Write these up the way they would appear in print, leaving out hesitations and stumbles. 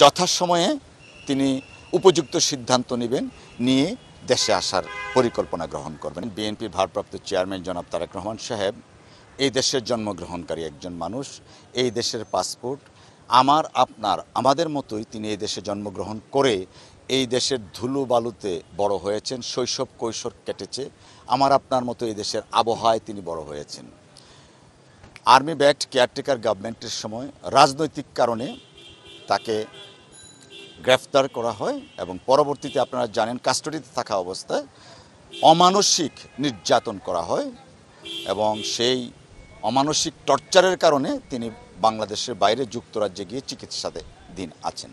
যথাসময়ে তিনি উপযুক্ত সিদ্ধান্ত নেবেন, নিয়ে দেশে আসার পরিকল্পনা গ্রহণ করবেন। বিএনপির ভারপ্রাপ্ত চেয়ারম্যান জনাব তারেক রহমান সাহেব এই দেশের জন্মগ্রহণকারী একজন মানুষ। এই দেশের পাসপোর্ট আমাদের মতোই তিনি এই দেশে জন্মগ্রহণ করে এই দেশের ধুলো বালুতে বড় হয়েছেন, শৈশব কৈশোর কেটেছে। আপনার মতো এই দেশের আবহাওয়ায় তিনি বড় হয়েছেন। আর্মি ব্যাকড কেয়ারটেকার গভর্নমেন্টের সময় রাজনৈতিক কারণে তাকে গ্রেফতার করা হয় এবং পরবর্তীতে আপনারা জানেন কাস্টডিতে থাকা অবস্থায় অমানসিক নির্যাতন করা হয় এবং সেই অমানসিক টর্চারের কারণে তিনি বাংলাদেশের বাইরে যুক্তরাজ্যে গিয়ে চিকিৎসাধীন আছেন।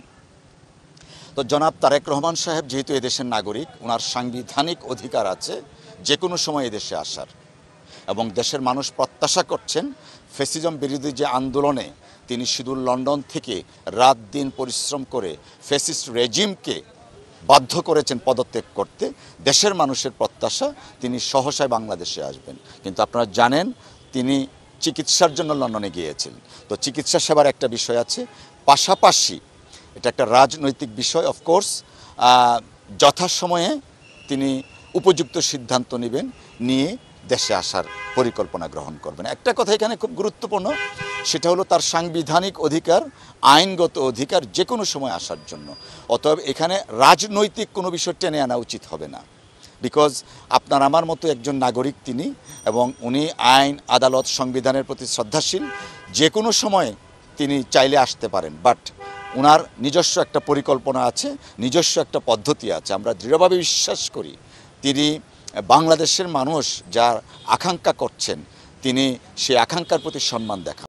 তো জনাব তারেক রহমান সাহেব যেহেতু এদেশের নাগরিক, ওনার সাংবিধানিক অধিকার আছে যে কোনো সময় এদেশে আসার, এবং দেশের মানুষ প্রত্যাশা করছেন ফ্যাসিজম বিরোধী যে আন্দোলনে তিনি সুদূর লন্ডন থেকে রাত দিন পরিশ্রম করে ফ্যাসিস্ট রেজিমকে বাধ্য করেছেন পদত্যাগ করতে। দেশের মানুষের প্রত্যাশা তিনি সহসায় বাংলাদেশে আসবেন, কিন্তু আপনারা জানেন তিনি চিকিৎসার জন্য লন্ডনে গিয়েছিলেন। তো চিকিৎসা সেবার একটা বিষয় আছে, পাশাপাশি এটা একটা রাজনৈতিক বিষয়। অফকোর্স যথাসময়ে তিনি উপযুক্ত সিদ্ধান্ত নেবেন, নিয়ে দেশে আসার পরিকল্পনা গ্রহণ করবেন। একটা কথা এখানে খুব গুরুত্বপূর্ণ, সেটা হলো তার সাংবিধানিক অধিকার, আইনগত অধিকার যে কোনো সময় আসার জন্য। অতএব এখানে রাজনৈতিক কোনো বিষয় টেনে আনা উচিত হবে না, বিকজ আপনার আমার মতো একজন নাগরিক তিনি, এবং উনি আইন, আদালত, সংবিধানের প্রতি শ্রদ্ধাশীল। যে কোনো সময় তিনি চাইলে আসতে পারেন, বাট ওনার নিজস্ব একটা পরিকল্পনা আছে, নিজস্ব একটা পদ্ধতি আছে। আমরা দৃঢ়ভাবে বিশ্বাস করি তিনি বাংলাদেশের মানুষ যার আকাঙ্ক্ষা করছেন তিনি সেই আকাঙ্ক্ষার প্রতি সম্মান দেখান।